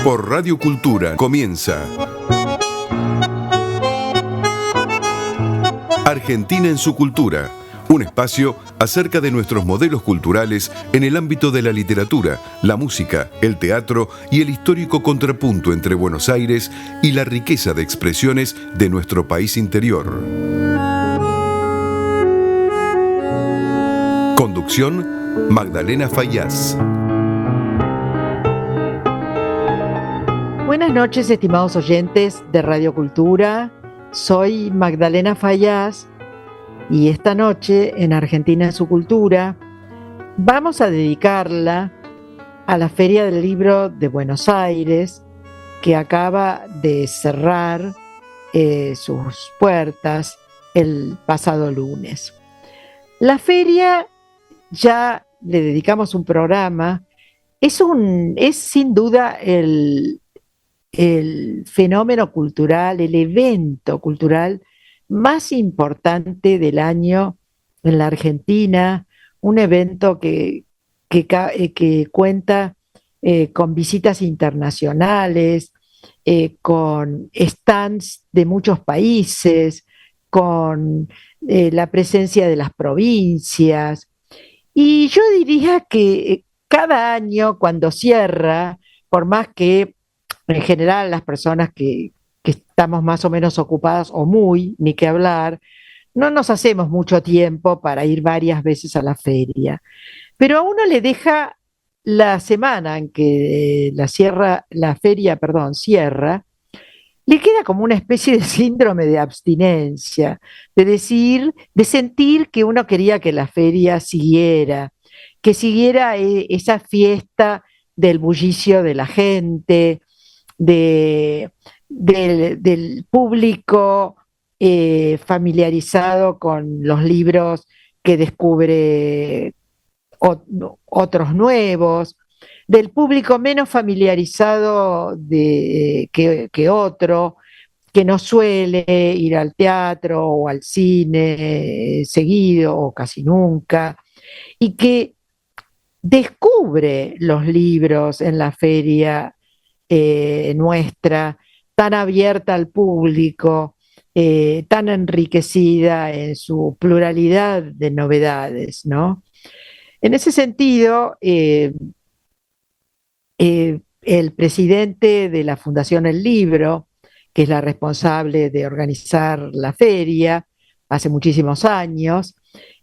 Por Radio Cultura comienza Argentina en su cultura, un espacio acerca de nuestros modelos culturales en el ámbito de la literatura, la música, el teatro y el histórico contrapunto entre Buenos Aires y la riqueza de expresiones de nuestro país interior. Conducción, Magdalena Fayaz. Buenas noches, estimados oyentes de Radio Cultura. Soy Magdalena Fayaz y esta noche en Argentina en su cultura vamos a dedicarla a la Feria del Libro de Buenos Aires, que acaba de cerrar sus puertas el pasado lunes. La feria, ya le dedicamos un programa, es sin duda el fenómeno cultural, el evento cultural más importante del año en la Argentina, un evento que cuenta con visitas internacionales, con stands de muchos países, con la presencia de las provincias. Y yo diría que cada año cuando cierra, por más que en general las personas que estamos más o menos ocupadas o muy, ni que hablar, no nos hacemos mucho tiempo para ir varias veces a la feria. Pero a uno le deja la semana en que la feria cierra, le queda como una especie de síndrome de abstinencia, de sentir que uno quería que la feria siguiera, que siguiera esa fiesta del bullicio de la gente, del público familiarizado con los libros que descubre otros nuevos, del público menos familiarizado que otro, que no suele ir al teatro o al cine seguido o casi nunca, y que descubre los libros en la feria nuestra, tan abierta al público, tan enriquecida en su pluralidad de novedades, ¿no? En ese sentido, el presidente de la Fundación El Libro, que es la responsable de organizar la feria hace muchísimos años,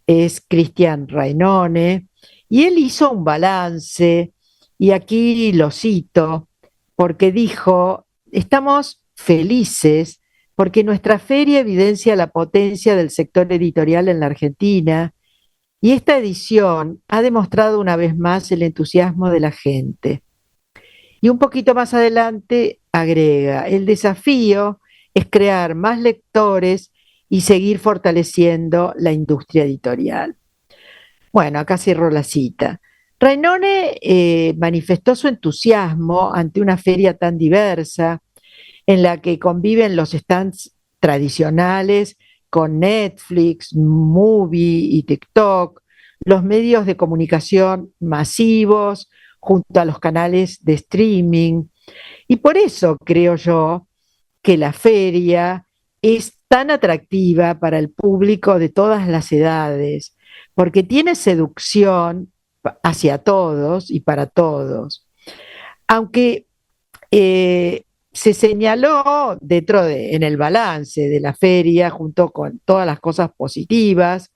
es Cristian Rainone, y él hizo un balance, y aquí lo cito, porque dijo: estamos felices porque nuestra feria evidencia la potencia del sector editorial en la Argentina y esta edición ha demostrado una vez más el entusiasmo de la gente. Y un poquito más adelante agrega: el desafío es crear más lectores y seguir fortaleciendo la industria editorial. Bueno, acá cierro la cita. Rainone manifestó su entusiasmo ante una feria tan diversa, en la que conviven los stands tradicionales con Netflix, Movie y TikTok, los medios de comunicación masivos junto a los canales de streaming. Y por eso creo yo que la feria es tan atractiva para el público de todas las edades, porque tiene seducción hacia todos y para todos. Aunque se señaló en el balance de la feria, junto con todas las cosas positivas,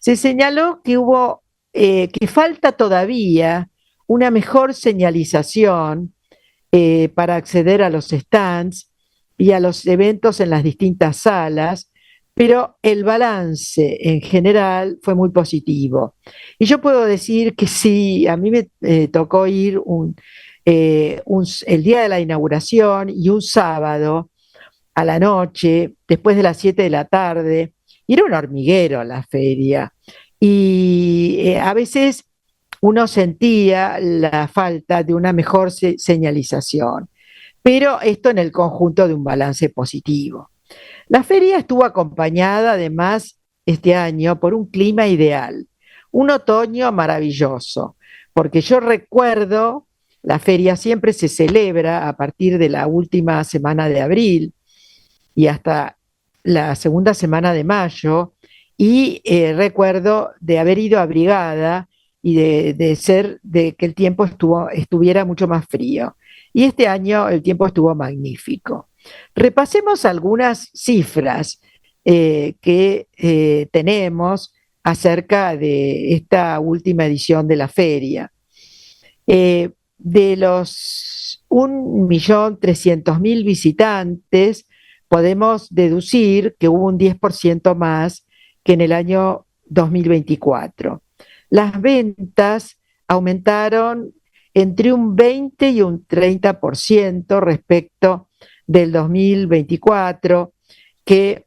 se señaló que falta todavía una mejor señalización para acceder a los stands y a los eventos en las distintas salas, pero el balance en general fue muy positivo. Y yo puedo decir que sí, a mí me tocó ir el día de la inauguración y un sábado a la noche, después de las 7 de la tarde, y era un hormiguero la feria. Y a veces uno sentía la falta de una mejor señalización, pero esto en el conjunto de un balance positivo. La feria estuvo acompañada además este año por un clima ideal, un otoño maravilloso, porque yo recuerdo, la feria siempre se celebra a partir de la última semana de abril y hasta la segunda semana de mayo, y recuerdo de haber ido abrigada y de que el tiempo estuviera mucho más frío. Y este año el tiempo estuvo magnífico. Repasemos algunas cifras que tenemos acerca de esta última edición de la feria. De los 1.300.000 visitantes, podemos deducir que hubo un 10% más que en el año 2024. Las ventas aumentaron entre un 20 y un 30% respecto del 2024, que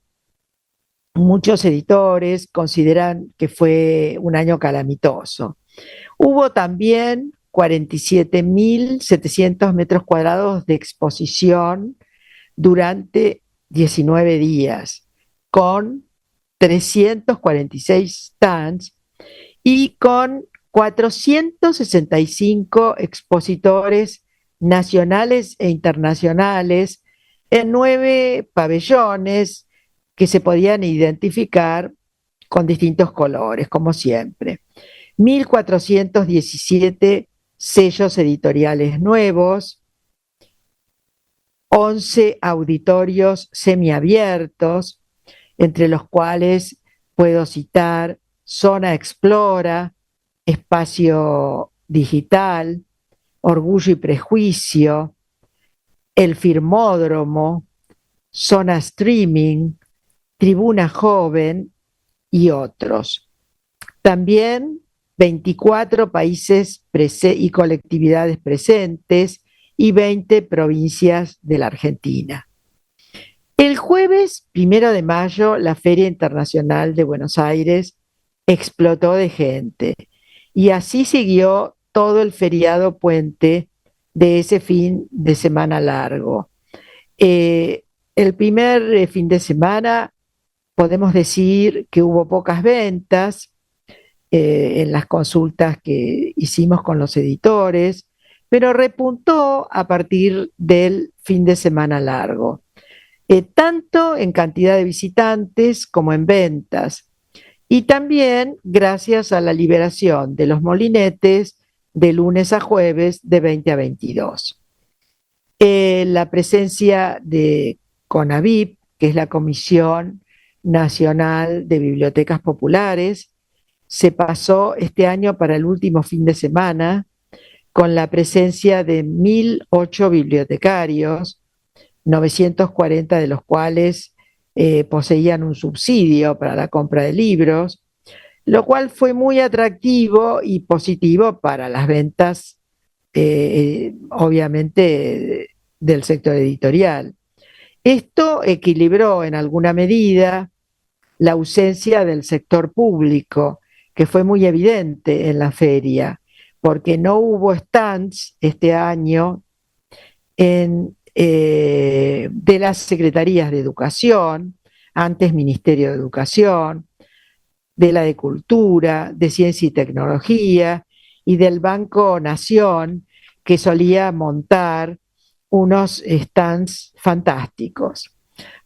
muchos editores consideran que fue un año calamitoso. Hubo también 47.700 metros cuadrados de exposición durante 19 días, con 346 stands y con 465 expositores nacionales e internacionales en 9 pabellones que se podían identificar con distintos colores, como siempre. 1.417 sellos editoriales nuevos, 11 auditorios semiabiertos, entre los cuales puedo citar Zona Explora, Espacio Digital, Orgullo y Prejuicio, El Firmódromo, Zona Streaming, Tribuna Joven y otros. También 24 países y colectividades presentes y 20 provincias de la Argentina. El jueves 1 de mayo, la Feria Internacional de Buenos Aires explotó de gente y así siguió todo el feriado puente de ese fin de semana largo. El primer fin de semana podemos decir que hubo pocas ventas en las consultas que hicimos con los editores, pero repuntó a partir del fin de semana largo, tanto en cantidad de visitantes como en ventas, y también gracias a la liberación de los molinetes de lunes a jueves de 20 a 22. La presencia de CONABIP, que es la Comisión Nacional de Bibliotecas Populares, se pasó este año para el último fin de semana con la presencia de 1.008 bibliotecarios, 940 de los cuales poseían un subsidio para la compra de libros, lo cual fue muy atractivo y positivo para las ventas, obviamente, del sector editorial. Esto equilibró en alguna medida la ausencia del sector público, que fue muy evidente en la feria, porque no hubo stands este año de las secretarías de Educación, antes Ministerio de Educación, de la de Cultura, de Ciencia y Tecnología y del Banco Nación, que solía montar unos stands fantásticos.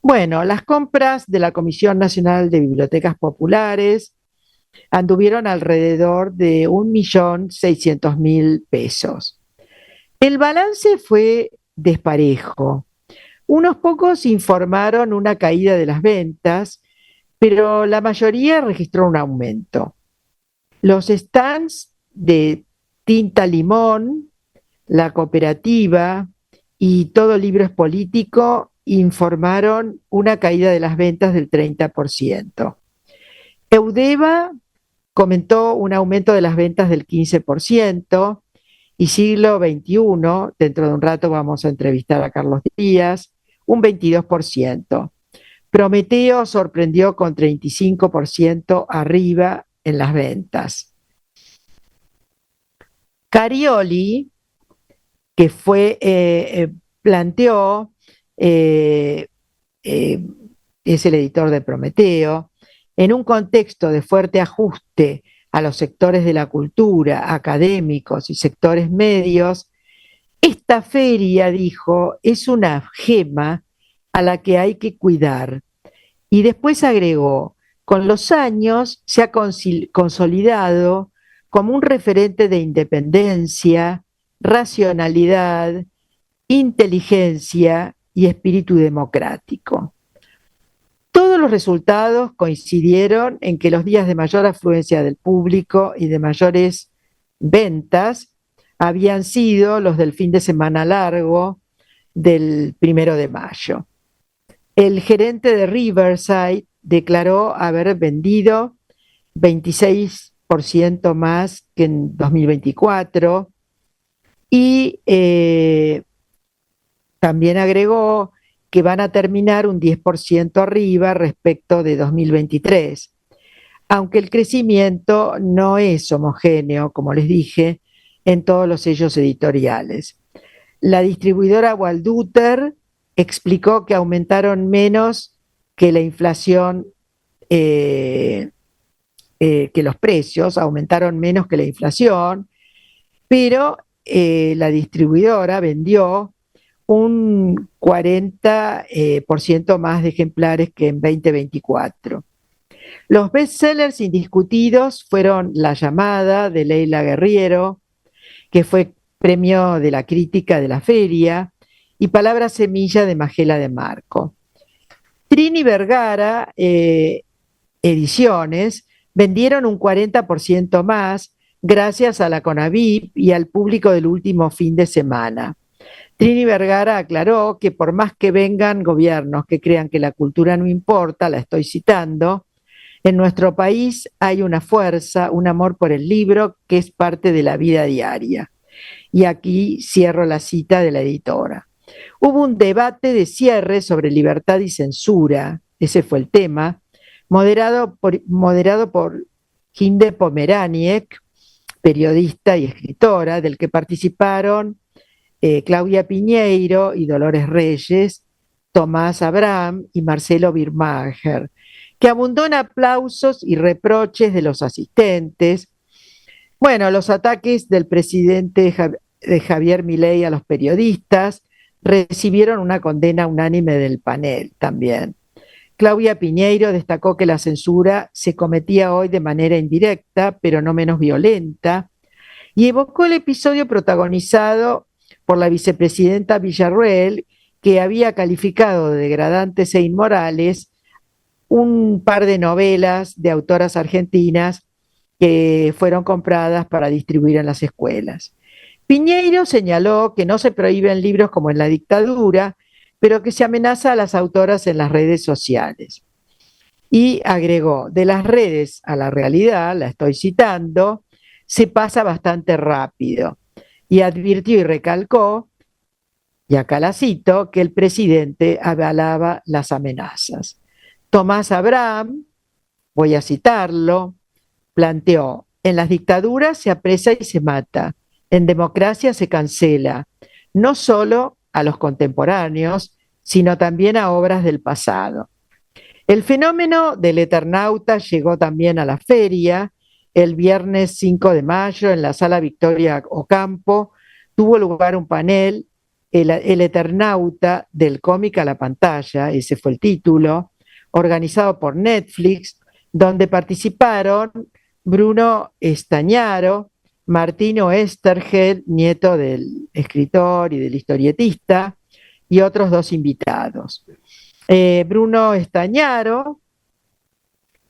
Bueno, las compras de la Comisión Nacional de Bibliotecas Populares anduvieron alrededor de 1.600.000 pesos. El balance fue desparejo. Unos pocos informaron una caída de las ventas, pero la mayoría registró un aumento. Los stands de Tinta Limón, La Cooperativa y Todo Libro es Político informaron una caída de las ventas del 30%. Eudeva comentó un aumento de las ventas del 15%, y Siglo XXI, dentro de un rato vamos a entrevistar a Carlos Díaz, un 22%. Prometeo sorprendió con 35% arriba en las ventas. Carioli, que planteó, es el editor de Prometeo, en un contexto de fuerte ajuste a los sectores de la cultura, académicos y sectores medios, esta feria, dijo, es una gema a la que hay que cuidar. Y después agregó, con los años se ha consolidado como un referente de independencia, racionalidad, inteligencia y espíritu democrático. Todos los resultados coincidieron en que los días de mayor afluencia del público y de mayores ventas habían sido los del fin de semana largo del 1 de mayo. El gerente de Riverside declaró haber vendido 26% más que en 2024 y también agregó que van a terminar un 10% arriba respecto de 2023, aunque el crecimiento no es homogéneo, como les dije, en todos los sellos editoriales. La distribuidora Walduter explicó que aumentaron menos que la inflación, que los precios aumentaron menos que la inflación, pero la distribuidora vendió un 40% más de ejemplares que en 2024. Los bestsellers indiscutidos fueron La llamada de Leila Guerriero, que fue premio de la crítica de la feria, y Palabra semilla de Magela de Marco. Trini Vergara Ediciones vendieron un 40% más gracias a la Conavip y al público del último fin de semana. Trini Vergara aclaró que por más que vengan gobiernos que crean que la cultura no importa, la estoy citando, en nuestro país hay una fuerza, un amor por el libro que es parte de la vida diaria. Y aquí cierro la cita de la editora. Hubo un debate de cierre sobre libertad y censura, ese fue el tema, moderado por Hinde Pomeraniec, periodista y escritora, del que participaron Claudia Piñeiro y Dolores Reyes, Tomás Abraham y Marcelo Birmacher, que abundó en aplausos y reproches de los asistentes. Bueno, los ataques del presidente Javier Milei a los periodistas recibieron una condena unánime del panel también. Claudia Piñeiro destacó que la censura se cometía hoy de manera indirecta, pero no menos violenta, y evocó el episodio protagonizado por la vicepresidenta Villarruel, que había calificado de degradantes e inmorales un par de novelas de autoras argentinas que fueron compradas para distribuir en las escuelas. Piñeiro señaló que no se prohíben libros como en la dictadura, pero que se amenaza a las autoras en las redes sociales. Y agregó, de las redes a la realidad, la estoy citando, se pasa bastante rápido. Y advirtió y recalcó, y acá la cito, que el presidente avalaba las amenazas. Tomás Abraham, voy a citarlo, planteó, en las dictaduras se apresa y se mata, en democracia se cancela, no solo a los contemporáneos, sino también a obras del pasado. El fenómeno del Eternauta llegó también a la feria. El viernes 5 de mayo, en la sala Victoria Ocampo, tuvo lugar un panel, el Eternauta, del cómic a la pantalla, ese fue el título, organizado por Netflix, donde participaron Bruno Estañaro, Martino Estergel, nieto del escritor y del historietista, y otros dos invitados. Bruno Estañaro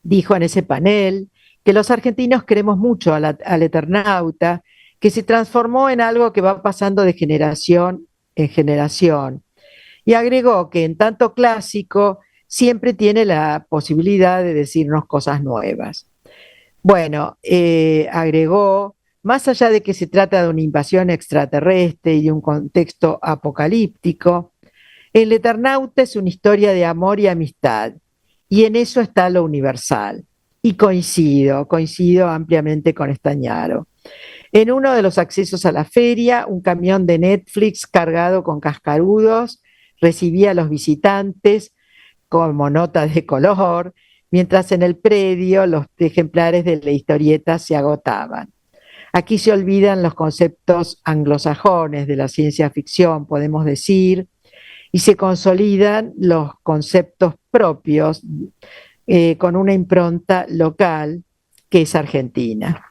dijo en ese panel que los argentinos queremos mucho al Eternauta, que se transformó en algo que va pasando de generación en generación. Y agregó que en tanto clásico siempre tiene la posibilidad de decirnos cosas nuevas. Bueno, agregó, más allá de que se trata de una invasión extraterrestre y de un contexto apocalíptico, el Eternauta es una historia de amor y amistad, y en eso está lo universal. Y coincido ampliamente con Estañaro. En uno de los accesos a la feria, un camión de Netflix cargado con cascarudos recibía a los visitantes como nota de color, mientras en el predio los ejemplares de la historieta se agotaban. Aquí se olvidan los conceptos anglosajones de la ciencia ficción, podemos decir, y se consolidan los conceptos propios con una impronta local que es Argentina.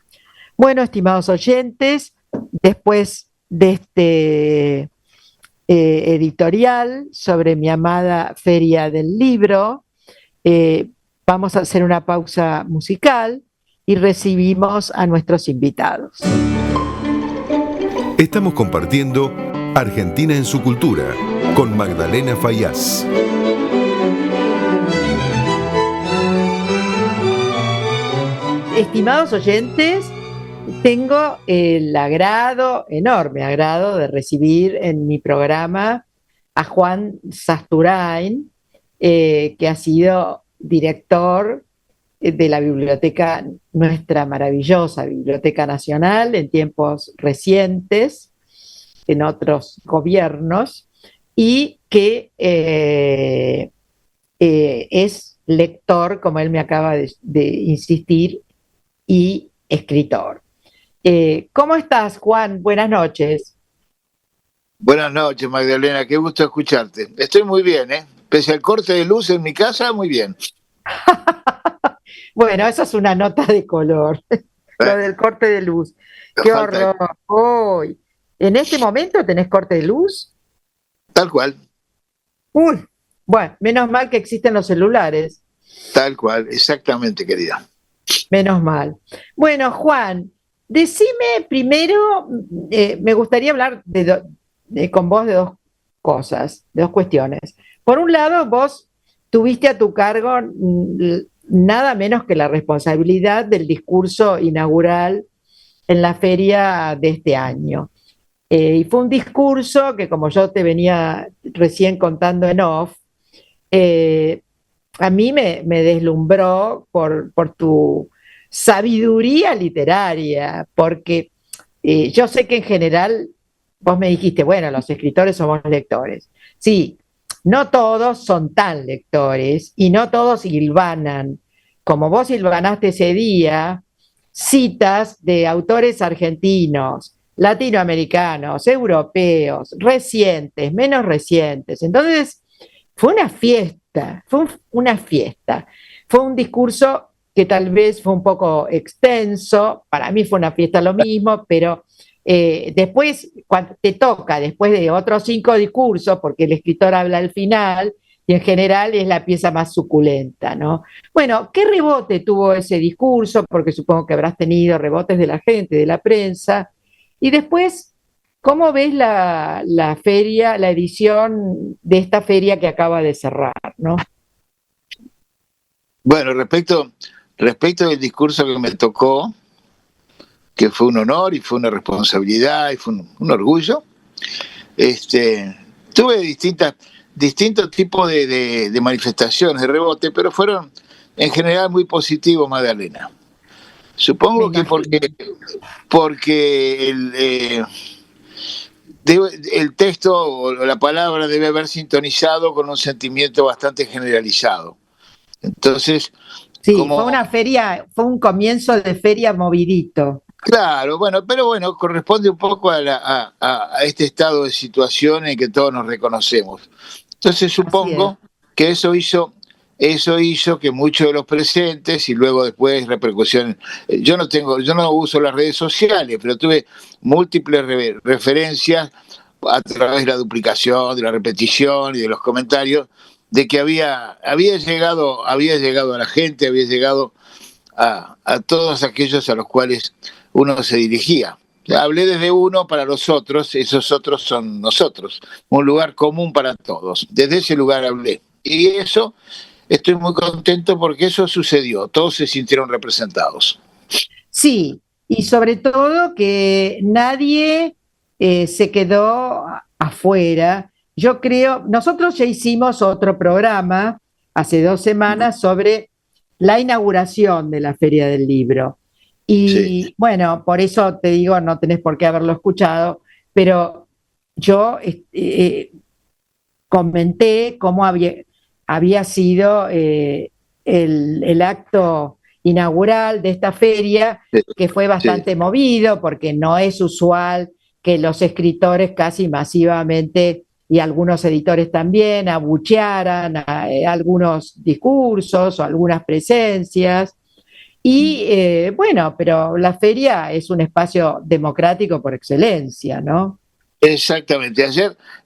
Bueno, estimados oyentes, después de este editorial sobre mi amada Feria del Libro, vamos a hacer una pausa musical y recibimos a nuestros invitados. Estamos compartiendo Argentina en su cultura con Magdalena Fayaz. Estimados oyentes, tengo el enorme agrado de recibir en mi programa a Juan Sasturain, que ha sido director de la biblioteca, nuestra maravillosa Biblioteca Nacional, en tiempos recientes, en otros gobiernos, y que es lector, como él me acaba de insistir, y escritor. ¿Cómo estás, Juan? Buenas noches. Buenas noches, Magdalena, qué gusto escucharte. Estoy muy bien, ¿eh? Pese al corte de luz en mi casa, muy bien. Bueno, eso es una nota de color, lo del corte de luz. ¡Qué horror! Hoy, ¿en este momento tenés corte de luz? Tal cual. Uy, bueno, menos mal que existen los celulares. Tal cual, exactamente, querida. Menos mal. Bueno, Juan, decime primero, me gustaría hablar con vos de dos cosas, de dos cuestiones. Por un lado, vos tuviste a tu cargo nada menos que la responsabilidad del discurso inaugural en la feria de este año. Y fue un discurso que, como yo te venía recién contando en off, a mí me deslumbró por tu sabiduría literaria, porque yo sé que en general vos me dijiste, bueno, los escritores somos lectores. Sí, no todos son tan lectores y no todos hilvanan, como vos hilvanaste ese día, citas de autores argentinos, latinoamericanos, europeos, recientes, menos recientes. Entonces, fue una fiesta, una fiesta. Fue un discurso que tal vez fue un poco extenso, para mí fue una fiesta lo mismo, pero después, cuando te toca, después de otros 5 discursos, porque el escritor habla al final, y en general es la pieza más suculenta, ¿no? Bueno, ¿qué rebote tuvo ese discurso? Porque supongo que habrás tenido rebotes de la gente, de la prensa, y después, ¿cómo ves la feria, la edición de esta feria que acaba de cerrar, ¿no? Bueno, respecto del discurso que me tocó, que fue un honor y fue una responsabilidad y fue un orgullo, tuve distintos tipos de manifestaciones, de rebote, pero fueron en general muy positivos, Magdalena. Supongo que porque el texto o la palabra debe haber sintonizado con un sentimiento bastante generalizado. Entonces, sí, fue una feria, fue un comienzo de feria movidito. Claro, pero bueno, corresponde un poco a este estado de situación en que todos nos reconocemos. Entonces supongo que eso hizo que muchos de los presentes, y luego después repercusiones, yo no uso las redes sociales, pero tuve múltiples referencias a través de la duplicación, de la repetición y de los comentarios, de que había llegado a la gente, había llegado a todos aquellos a los cuales uno se dirigía. Hablé desde uno para los otros, esos otros son nosotros, un lugar común para todos. Desde ese lugar hablé. Y eso, estoy muy contento porque eso sucedió, todos se sintieron representados. Sí, y sobre todo que nadie se quedó afuera. Yo creo, nosotros ya hicimos otro programa hace 2 semanas sobre la inauguración de la Feria del Libro. Y sí, bueno, por eso te digo, no tenés por qué haberlo escuchado, pero yo comenté cómo había sido el acto inaugural de esta feria, que fue bastante movido, porque no es usual que los escritores casi masivamente, y algunos editores también, abuchearan a algunos discursos o algunas presencias. Y bueno, pero la feria es un espacio democrático por excelencia, ¿no? Exactamente.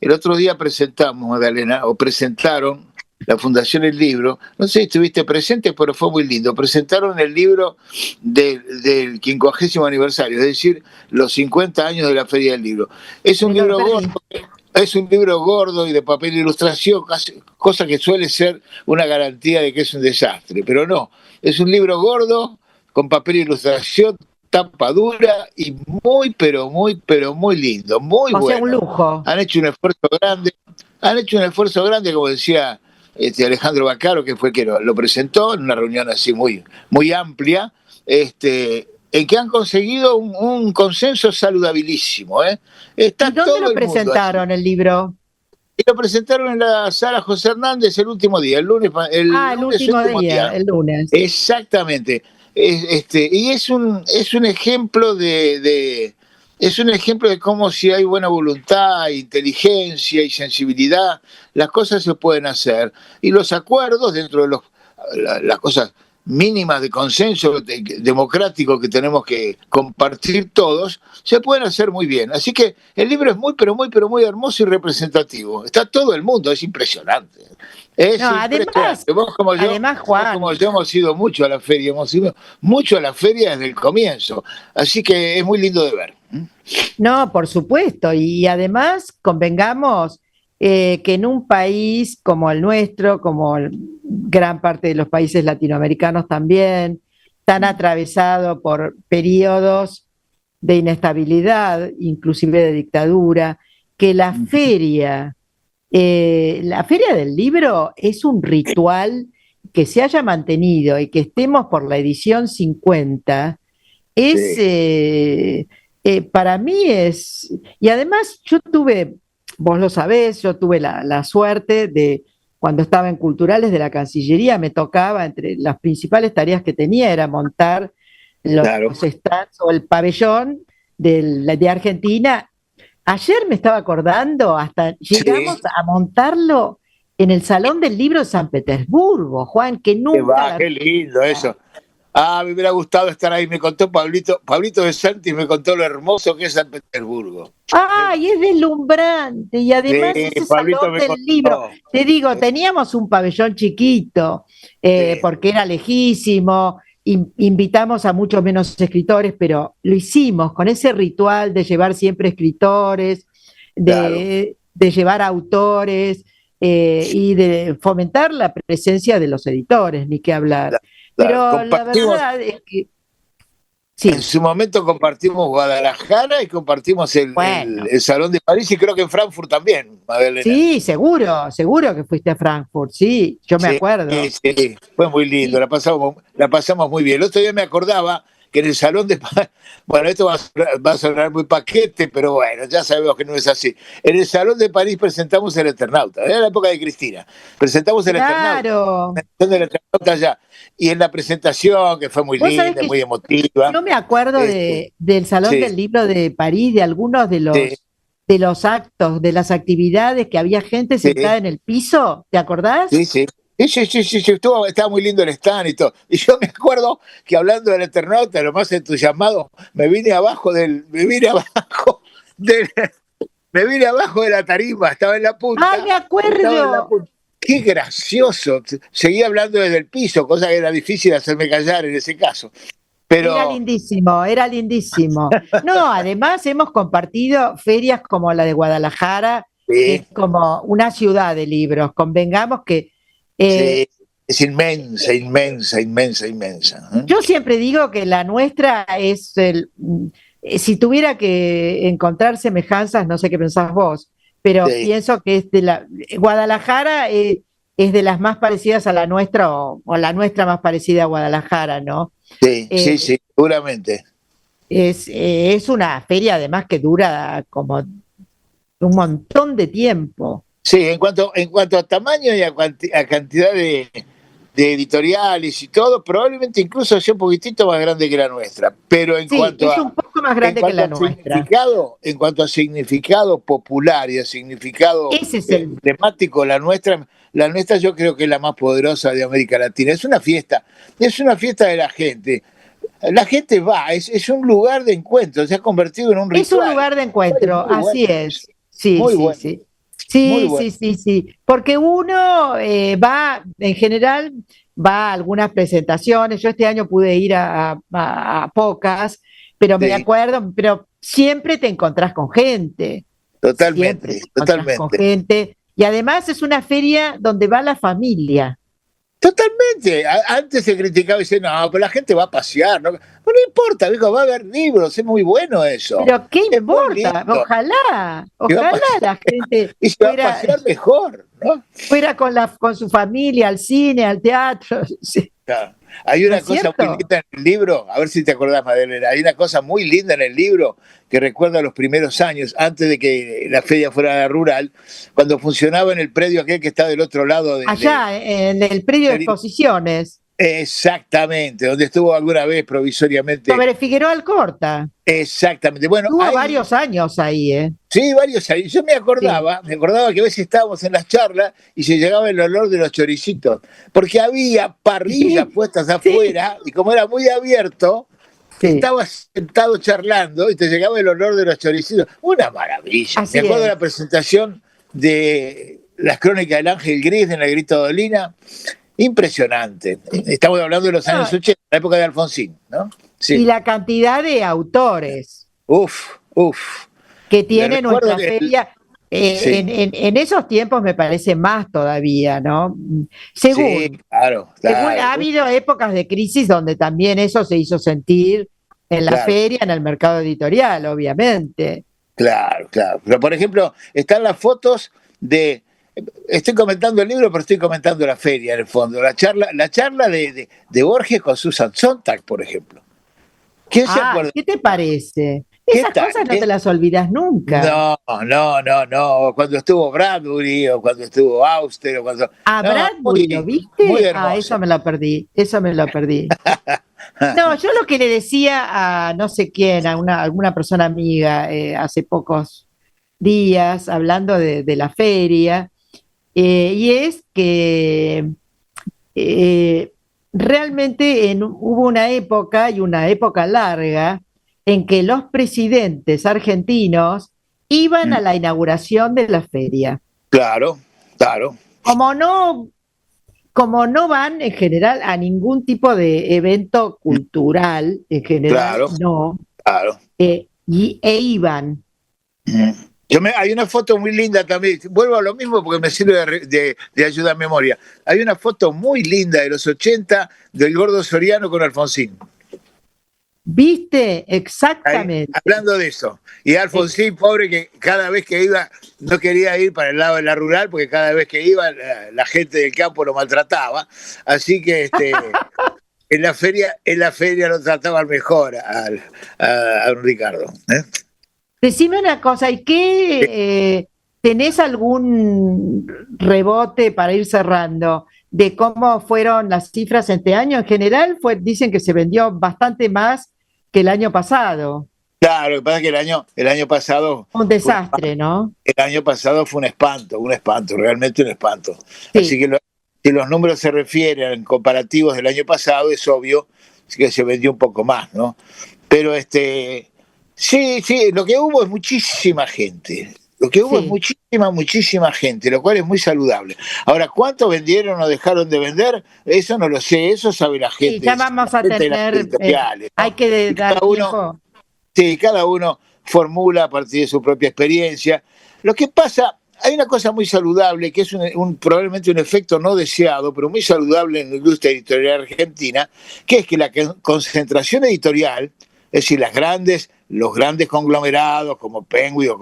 El otro día presentamos, Magdalena, o presentaron la Fundación El Libro. No sé si estuviste presente, pero fue muy lindo. Presentaron el libro del 50º aniversario, es decir, los 50 años de la Feria del Libro. Es un libro gordo. Es un libro gordo y de papel de ilustración, cosa que suele ser una garantía de que es un desastre, pero no. Es un libro gordo, con papel de ilustración, tapa dura y muy, pero muy lindo, muy bueno. O sea, un lujo. Han hecho un esfuerzo grande, como decía Alejandro Baccaro, que fue el que lo presentó en una reunión así muy, muy amplia, en que han conseguido un consenso saludabilísimo. Está ¿Y dónde lo presentaron el libro? Y lo presentaron en la sala José Hernández el último día, el lunes. El último día, el lunes. Exactamente. Y es un ejemplo es un ejemplo de cómo, si hay buena voluntad, inteligencia y sensibilidad, las cosas se pueden hacer. Y los acuerdos, dentro de las cosas mínimas de consenso democrático que tenemos que compartir todos, se pueden hacer muy bien. Así que el libro es muy, pero muy hermoso y representativo. Está todo el mundo, es impresionante. Además, Juan, como yo hemos ido mucho a la feria, desde el comienzo. Así que es muy lindo de ver. No, por supuesto. Y además, convengamos que en un país como el nuestro, como gran parte de los países latinoamericanos también, tan atravesado por periodos de inestabilidad, inclusive de dictadura, que la feria del libro es un ritual que se haya mantenido y que estemos por la edición 50, para mí es... Y además vos lo sabés, yo tuve la suerte de, cuando estaba en Culturales de la Cancillería, me tocaba, entre las principales tareas que tenía, era montar los stands o el pabellón de Argentina. Ayer me estaba acordando, hasta llegamos a montarlo en el Salón del Libro de San Petersburgo, Juan, que nunca... Qué lindo eso. Me hubiera gustado estar ahí. Me contó Pablito de Santis, me contó lo hermoso que es San Petersburgo. Y es deslumbrante. Y además ese Salón del Libro, te digo, teníamos un pabellón chiquito, porque era lejísimo, invitamos a muchos menos escritores, pero lo hicimos con ese ritual de llevar siempre escritores, de llevar autores, y de fomentar la presencia de los editores, ni qué hablar. Pero la verdad es que... Sí. En su momento compartimos Guadalajara y compartimos el Salón de París, y creo que en Frankfurt también, Magdalena. Sí, seguro que fuiste a Frankfurt, sí, yo me acuerdo. Sí, fue muy lindo, la pasamos muy bien. El otro día me acordaba que en el Salón de París, bueno, esto va a sonar muy paquete, pero bueno, ya sabemos que no es así. En el Salón de París presentamos El Eternauta, era la época de Cristina. Presentamos El Eternauta allá. Y en la presentación, que fue muy linda, muy emotiva. Yo me acuerdo del Salón del Libro de París, de algunos de los actos, de las actividades, que había gente sentada en el piso, ¿te acordás? Sí, estaba muy lindo el stand y todo. Y yo me acuerdo que, hablando del Eternauta, lo más entusiasmado, me vine abajo de la tarima, estaba en la punta. Me acuerdo. Qué gracioso. Seguía hablando desde el piso, cosa que era difícil hacerme callar en ese caso. Pero... Era lindísimo. No, además hemos compartido ferias como la de Guadalajara, que es como una ciudad de libros. Convengamos que... es inmensa. Yo siempre digo que la nuestra es si tuviera que encontrar semejanzas, no sé qué pensás vos, pero pienso que es Guadalajara es de las más parecidas a la nuestra, o la nuestra más parecida a Guadalajara, ¿no? Sí, seguramente. Es una feria además que dura como un montón de tiempo. Sí, en cuanto a tamaño y a cantidad de editoriales y todo, probablemente incluso sea un poquitito más grande que la nuestra. Pero en Sí, cuanto es a, un poco más grande que la nuestra. en cuanto a significado popular y a significado Ese es el... emblemático, la nuestra yo creo que es la más poderosa de América Latina. Es una fiesta de la gente. La gente va, es un lugar de encuentro, se ha convertido en un Es un ritual. lugar de encuentro, Muy así bueno, es. Sí, muy sí, bueno, sí. muy Sí, bueno. sí, sí, sí. Porque uno va, en general, va a algunas presentaciones. Yo este año pude ir a pocas, pero me Sí, acuerdo, pero siempre te encontrás con gente. Siempre totalmente, te encontrás con totalmente. gente. Y además es una feria donde va la familia. Totalmente. Antes se criticaba y decía, no, pero la gente va a pasear. No, pero no importa, viejo, va a haber libros, es muy bueno eso. Pero ¿qué Es muy importa? lindo. Y va a Ojalá pasear, la gente y se va a fuera, pasear mejor, ¿no? fuera con su familia al cine, al teatro, sí, Claro. Hay ¿no una es cosa muy cierto? linda en el libro, a ver si te acordás, Madeleine, hay una cosa muy linda en el libro que recuerda los primeros años, antes de que la feria fuera rural, cuando funcionaba en el predio aquel que está del otro lado Allá en el predio de exposiciones, exactamente, donde estuvo alguna vez provisoriamente. sobre Figueroa Alcorta. Exactamente. Bueno, Tuvo hay, varios años ahí, ¿eh? sí, varios ahí. Yo Sí, me acordaba que a veces estábamos en las charlas y se llegaba el olor de los choricitos, porque había parrillas sí, puestas sí, afuera y como era muy abierto, sí, estabas sentado charlando y te llegaba el olor de los choricitos. Una maravilla. Me así acuerdo de es. la presentación de las crónicas del Ángel Gris de Negrito Dolina. Impresionante. Estamos hablando de los No, años 80, la época de Alfonsín, ¿no? y Sí. la cantidad de autores Uf, uf. que Le tiene recuerdo nuestra que feria, sí, en esos tiempos me parece más todavía, ¿no? sí, Según, claro, según ha claro, habido épocas de crisis donde también eso se hizo sentir en la claro, feria, en el mercado editorial, obviamente. claro, claro. Pero por ejemplo, están las fotos de. Estoy comentando el libro, pero estoy comentando la feria en el fondo. La charla de Borges con Susan Sontag, por ejemplo. ¿Quién se Ah, acuerda? ¿qué te parece? ¿Qué Esas tal? cosas no te las olvidas nunca. No, no, no, no. Cuando estuvo Bradbury o cuando estuvo Auster o cuando. A No, Bradbury, ¿lo muy, muy viste? Ah, hermoso. eso me lo perdí, eso me lo perdí. No, yo lo que le decía a no sé quién, alguna persona amiga, hace pocos días, hablando de la feria, y es que eh, realmente hubo una época, y una época larga, en que los presidentes argentinos iban a la inauguración de la feria. Claro, claro, Como no, como no van en general a ningún tipo de evento cultural, en general claro, no, claro. e iban. Hay una foto muy linda también, vuelvo a lo mismo porque me sirve de ayuda a memoria. Hay una foto muy linda de los 80 del gordo Soriano con Alfonsín. ¿Viste? Ahí, Exactamente. hablando de eso. Y Ex- Alfonsín, pobre, que cada vez que iba, no quería ir para el lado de la rural, porque cada vez que iba, la gente del campo lo maltrataba. Así que en la feria lo trataban mejor a don Ricardo. Decime una cosa, ¿y qué tenés algún rebote para ir cerrando de cómo fueron las cifras este año? En general, dicen que se vendió bastante más que el año pasado. Claro, lo que pasa es que el año pasado Un fue desastre, ¿no? el año pasado fue un espanto, realmente un espanto. Así Sí, que si los números se refieren en comparativos del año pasado, es obvio que se vendió un poco más, ¿no? Pero sí, sí, lo que hubo es muchísima gente. Lo que hubo es sí. muchísima, muchísima gente, lo cual es muy saludable. Ahora, ¿cuánto vendieron o dejaron de vender? Eso no lo sé, eso sabe la Sí, gente, ya la vamos a gente de las tener, editoriales, hay ¿no? que Y dar cada uno, tiempo. sí, cada uno formula a partir de su propia experiencia. Lo que pasa, hay una cosa muy saludable, que es probablemente un efecto no deseado, pero muy saludable en la industria editorial argentina, que es que la concentración editorial, es decir, los grandes conglomerados como Penguin,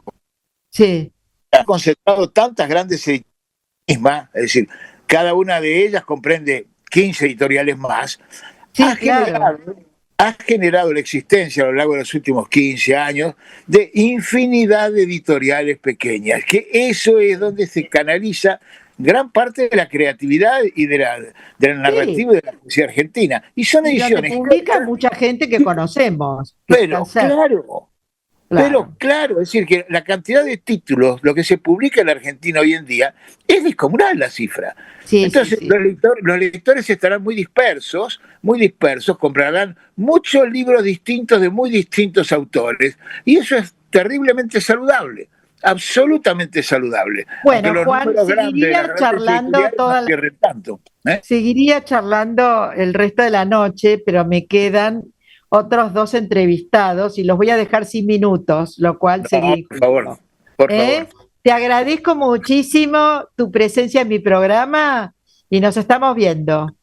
Sí, han concentrado tantas grandes editoriales, es decir, cada una de ellas comprende 15 editoriales más, ha sí, claro. generado ha generado la existencia a lo largo de los últimos 15 años de infinidad de editoriales pequeñas, que eso es donde se canaliza gran parte de la creatividad y de la narrativa de la poesía argentina. Y son ediciones. Publica mucha gente que conocemos. Pero claro, es decir, que la cantidad de títulos, lo que se publica en la Argentina hoy en día, es descomunal la cifra. Sí, entonces sí. Los lectores estarán muy dispersos, comprarán muchos libros distintos de muy distintos autores, y eso es terriblemente saludable. Absolutamente saludable. Bueno, Juan, seguiría charlando seguiría charlando el resto de la noche, pero me quedan otros 2 entrevistados y los voy a dejar sin minutos, lo cual sería injusto. Por favor. Te agradezco muchísimo tu presencia en mi programa y nos estamos viendo.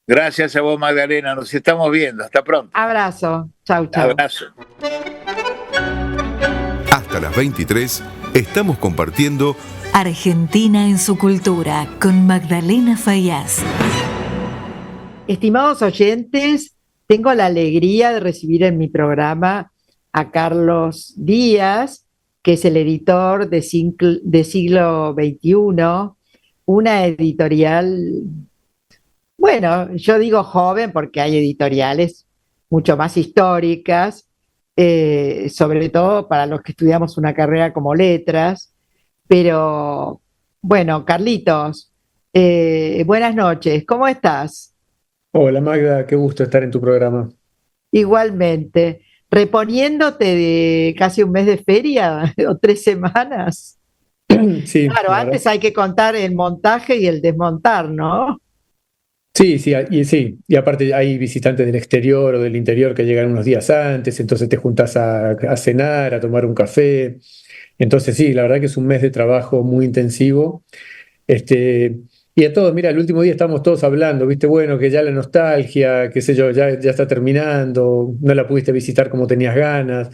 Gracias a vos, Magdalena, nos estamos viendo. Hasta pronto. Abrazo. Chau, chau. Abrazo. Hasta las 23 estamos compartiendo Argentina en su cultura con Magdalena Faíaz. Estimados oyentes, tengo la alegría de recibir en mi programa a Carlos Díaz, que es el editor de Siglo XXI, una editorial, bueno, yo digo joven porque hay editoriales mucho más históricas, sobre todo para los que estudiamos una carrera como letras, pero bueno, Carlitos, buenas noches, ¿cómo estás? Hola Magda, qué gusto estar en tu programa. Igualmente, reponiéndote de casi un mes de feria o 3 semanas. Sí, claro, antes hay que contar el montaje y el desmontar, ¿no? Sí, y aparte hay visitantes del exterior o del interior que llegan unos días antes, entonces te juntas a cenar, a tomar un café. Entonces sí, la verdad que es un mes de trabajo muy intensivo. Y a todos, mira, el último día estábamos todos hablando, viste, bueno, que ya la nostalgia, qué sé yo, ya está terminando, no la pudiste visitar como tenías ganas,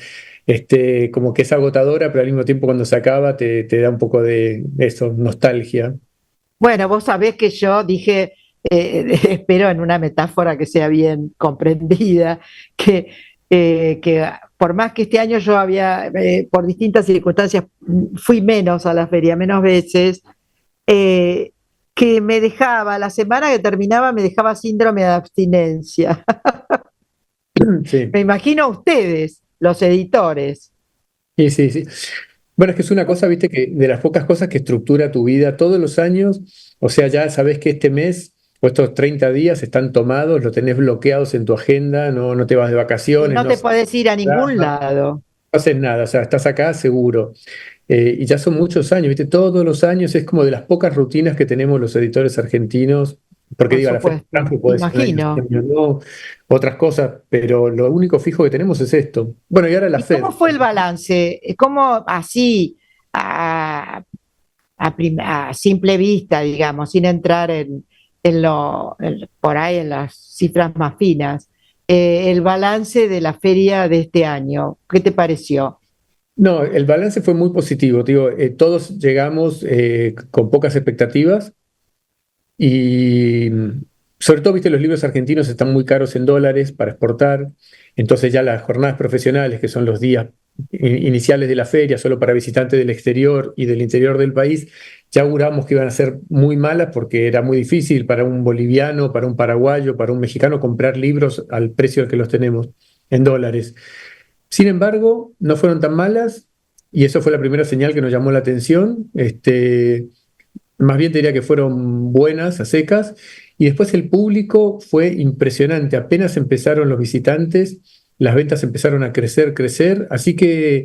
como que es agotadora, pero al mismo tiempo cuando se acaba te da un poco de eso, nostalgia. Bueno, vos sabés que yo dije, espero en una metáfora que sea bien comprendida, que por más que este año yo había, por distintas circunstancias, fui menos a la feria, menos veces, que me dejaba, la semana que terminaba me dejaba síndrome de abstinencia. Sí. Me imagino a ustedes, los editores. Sí. Bueno, es que es una cosa, viste, que de las pocas cosas que estructura tu vida todos los años, o sea, ya sabes que este mes o estos 30 días están tomados, lo tenés bloqueados en tu agenda, no te vas de vacaciones. No te podés ir a ningún lado. No haces nada, o sea, estás acá seguro. Y ya son muchos años, ¿viste? Todos los años es como de las pocas rutinas que tenemos los editores argentinos, porque digo, la Feria de Frankfurt puede ser no, otras cosas, pero lo único fijo que tenemos es esto. Bueno, y ahora la FED. ¿Cómo fue el balance? ¿Cómo así, a simple vista, digamos, sin entrar por ahí en las cifras más finas, el balance de la feria de este año? ¿Qué te pareció? No, el balance fue muy positivo. Digo, todos llegamos con pocas expectativas y sobre todo, viste, los libros argentinos están muy caros en dólares para exportar, entonces ya las jornadas profesionales, que son los días iniciales de la feria, solo para visitantes del exterior y del interior del país, ya auguramos que iban a ser muy malas porque era muy difícil para un boliviano, para un paraguayo, para un mexicano comprar libros al precio al que los tenemos en dólares. Sin embargo, no fueron tan malas y eso fue la primera señal que nos llamó la atención. Más bien te diría que fueron buenas, a secas, y después el público fue impresionante. Apenas empezaron los visitantes, las ventas empezaron a crecer, así que,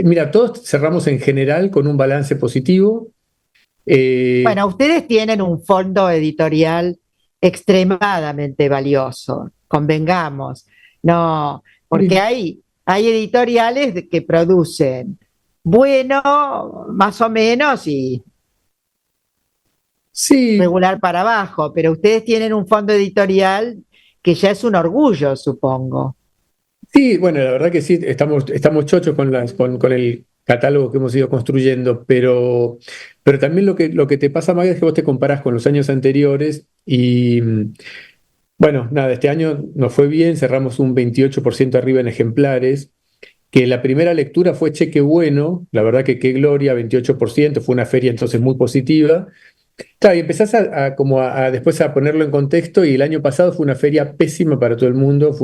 mira, todos cerramos en general con un balance positivo. Bueno, ustedes tienen un fondo editorial extremadamente valioso, convengamos, no, porque hay editoriales que producen bueno, más o menos, y sí, regular para abajo, pero ustedes tienen un fondo editorial que ya es un orgullo, supongo. Sí, bueno, la verdad que sí, estamos chochos con el catálogo que hemos ido construyendo, pero también lo que te pasa, Magda, es que vos te comparás con los años anteriores y, bueno, nada, este año nos fue bien, cerramos un 28% arriba en ejemplares, que la primera lectura fue Che, qué bueno, la verdad que qué gloria, 28%, fue una feria entonces muy positiva, Claro, y empezás después a ponerlo en contexto, y el año pasado fue una feria pésima para todo el mundo.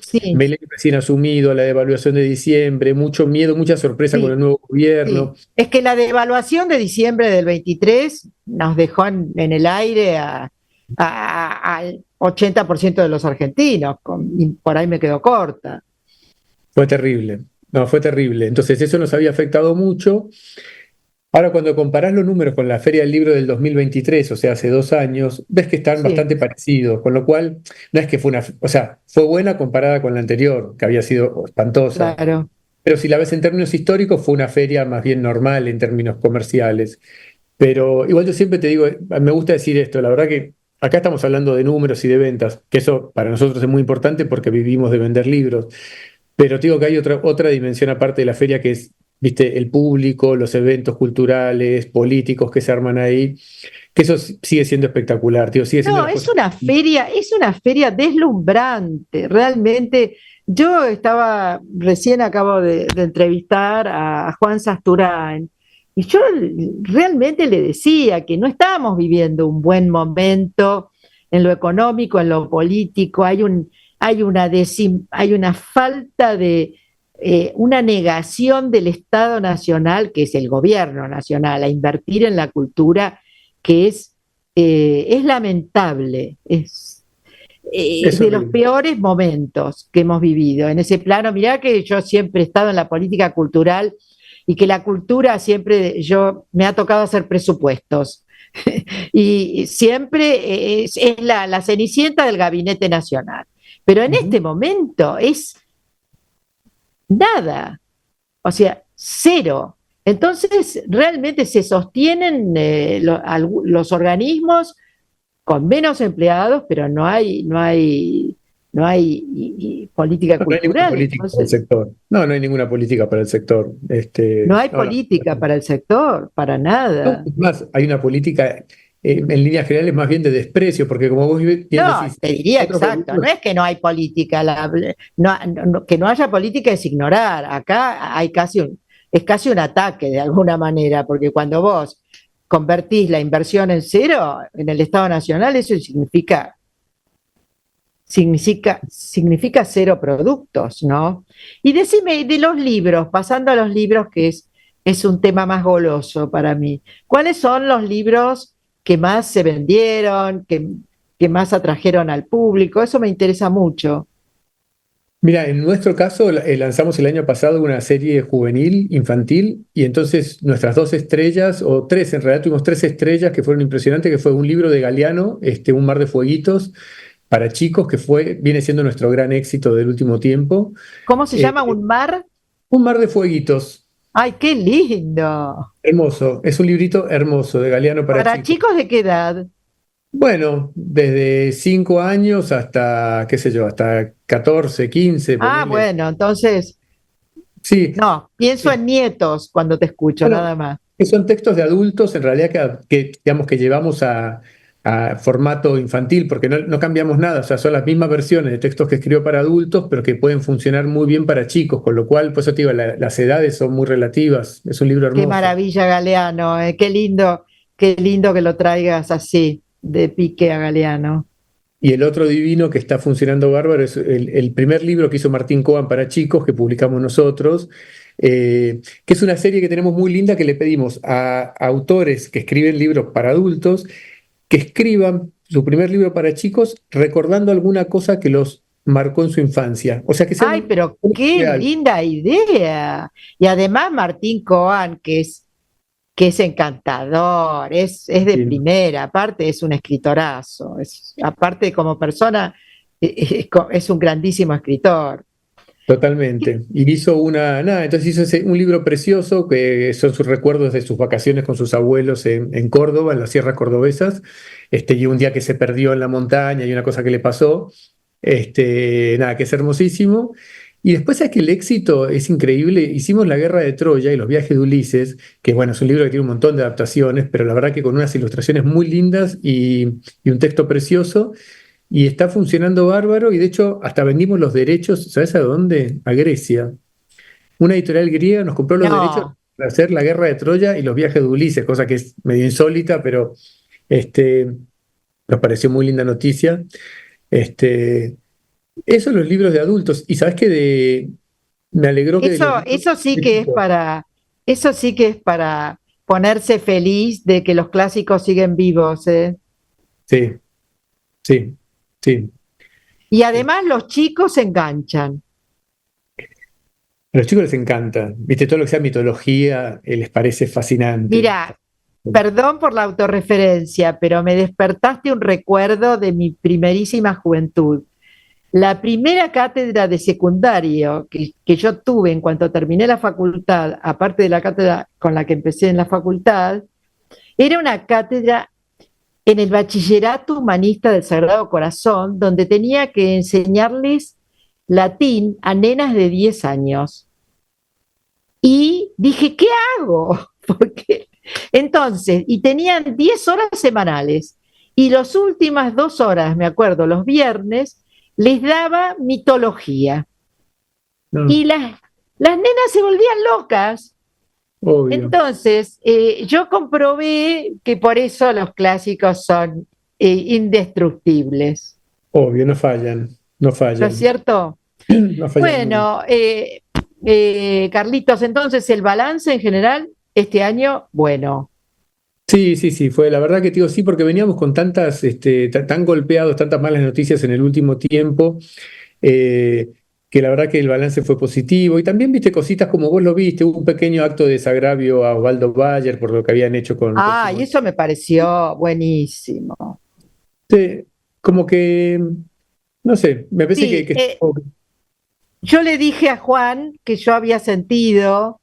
Sí, Belén recién asumido, la devaluación de diciembre, mucho miedo, mucha sorpresa con sí, el nuevo sí. gobierno. Es que la devaluación de diciembre del 23 nos dejó en el aire al 80% de los argentinos, y por ahí me quedo corta. Fue terrible, no, fue terrible. Entonces eso nos había afectado mucho. Ahora, cuando comparás los números con la Feria del Libro del 2023, o sea, hace 2 años, ves que están Sí, bastante parecidos, con lo cual no es que o sea, fue buena comparada con la anterior, que había sido espantosa. claro. Pero si la ves en términos históricos, fue una feria más bien normal en términos comerciales. Pero igual yo siempre te digo, me gusta decir esto, la verdad que acá estamos hablando de números y de ventas, que eso para nosotros es muy importante porque vivimos de vender libros. Pero te digo que hay otra dimensión aparte de la feria, que es, viste, el público, los eventos culturales, políticos que se arman ahí, que eso sigue siendo espectacular, tío, sigue siendo No, las cosas. es una feria deslumbrante, realmente. Yo recién acabo de entrevistar a Juan Sasturán, y yo realmente le decía que no estábamos viviendo un buen momento en lo económico, en lo político. Hay una falta de, una negación del Estado Nacional, que es el gobierno nacional, a invertir en la cultura, que es lamentable, Es de los horrible. peores momentos que hemos vivido. En ese plano, mirá que yo siempre he estado en la política cultural, y que la cultura siempre, me ha tocado hacer presupuestos. Y siempre es la cenicienta del gabinete nacional. Pero en Ujú. este momento es nada, o sea, cero. Entonces, realmente se sostienen los organismos con menos empleados, pero no hay política No hay ninguna cultural. política para el Entonces, sector. No, no hay ninguna política para el sector. no hay No, no. política para el sector, para No, nada. es más, hay una política en líneas generales más bien de desprecio, porque como vos bien No, decís, te diría otros exacto, no gobiernos. es que no hay política, que no haya política es ignorar. Acá es casi un ataque de alguna manera, porque cuando vos convertís la inversión en cero en el Estado Nacional, eso significa cero productos, ¿no? Y decime, de los libros, pasando a los libros, que es un tema más goloso para mí, ¿cuáles son los libros que más se vendieron, que más atrajeron al público? Eso me interesa mucho. Mira, en nuestro caso lanzamos el año pasado una serie juvenil, infantil, y entonces nuestras 2 estrellas, o tres, en realidad tuvimos 3 estrellas que fueron impresionantes, que fue un libro de Galeano, Un mar de fueguitos, para chicos, viene siendo nuestro gran éxito del último tiempo. ¿Cómo se Eh, llama? ¿Un mar? un mar de fueguitos, ¡Ay, qué lindo! hermoso, es un librito hermoso de Galeano para ¿Para chicos. chicos de qué edad? Bueno, desde 5 años hasta, qué sé yo, hasta 14, 15, Ah, ponele. bueno, entonces, Sí, no, pienso en nietos cuando te escucho, bueno, nada más. que son textos de adultos, en realidad digamos que llevamos a formato infantil, porque no cambiamos nada, o sea, son las mismas versiones de textos que escribió para adultos, pero que pueden funcionar muy bien para chicos, con lo cual, pues eso te digo, las edades son muy relativas, es un libro Qué hermoso. maravilla, Galeano, qué lindo que lo traigas así, de pique a Galeano. Y el otro divino que está funcionando bárbaro es el primer libro que hizo Martín Coban para chicos, que publicamos nosotros, que es una serie que tenemos muy linda, que le pedimos a autores que escriben libros para adultos que escriban su primer libro para chicos recordando alguna cosa que los marcó en su infancia. O sea, que sea Ay, pero qué real. linda idea. Y además Martín Coan, que es encantador, es de Sí, primera, aparte es un escritorazo, aparte como persona es un grandísimo escritor. totalmente. Y hizo entonces hizo un libro precioso que son sus recuerdos de sus vacaciones con sus abuelos en Córdoba, en las sierras cordobesas, y un día que se perdió en la montaña y una cosa que le pasó, que es hermosísimo. Y después es que el éxito es increíble. Hicimos La Guerra de Troya y los viajes de Ulises, que bueno, es un libro que tiene un montón de adaptaciones, pero la verdad que con unas ilustraciones muy lindas y un texto precioso. Y está funcionando bárbaro, y de hecho hasta vendimos los derechos, ¿sabes a dónde? A Grecia. Una editorial griega nos compró los derechos No, para hacer La Guerra de Troya y los viajes de Ulises, cosa que es medio insólita, pero Nos pareció muy linda noticia. Eso los libros de adultos. Y sabes que me alegró que de los libros Eso sí de que es chicos. eso sí que es para ponerse feliz de que los clásicos siguen vivos, ¿eh? Sí, sí, sí. Y además los chicos se enganchan. A los chicos les encanta. Viste, todo lo que sea mitología, les parece fascinante. Mira, perdón por la autorreferencia, pero me despertaste un recuerdo de mi primerísima juventud. La primera cátedra de secundario que yo tuve en cuanto terminé la facultad, aparte de la cátedra con la que empecé en la facultad, era una cátedra en el Bachillerato Humanista del Sagrado Corazón, donde tenía que enseñarles latín a nenas de 10 años. Y dije, ¿qué hago? Porque entonces, y tenían 10 horas semanales, y las últimas 2 horas, me acuerdo, los viernes, les daba mitología. No, Y las nenas se volvían locas. obvio, Entonces, yo comprobé que por eso los clásicos son indestructibles. obvio, no fallan, no ¿No es fallan, cierto? no fallan nunca. Bueno, Carlitos, entonces el balance en general este año, bueno, Sí, sí, sí, fue la verdad que te digo sí, porque veníamos con tantas, tan golpeados, tantas malas noticias en el último tiempo, eh, que la verdad que el balance fue positivo. Y también viste cositas como vos lo viste, hubo un pequeño acto de desagravio a Osvaldo Bayer por lo que habían hecho con su... y eso me pareció buenísimo. Sí, como que, no sé, me parece Sí, que yo le dije a Juan que yo había sentido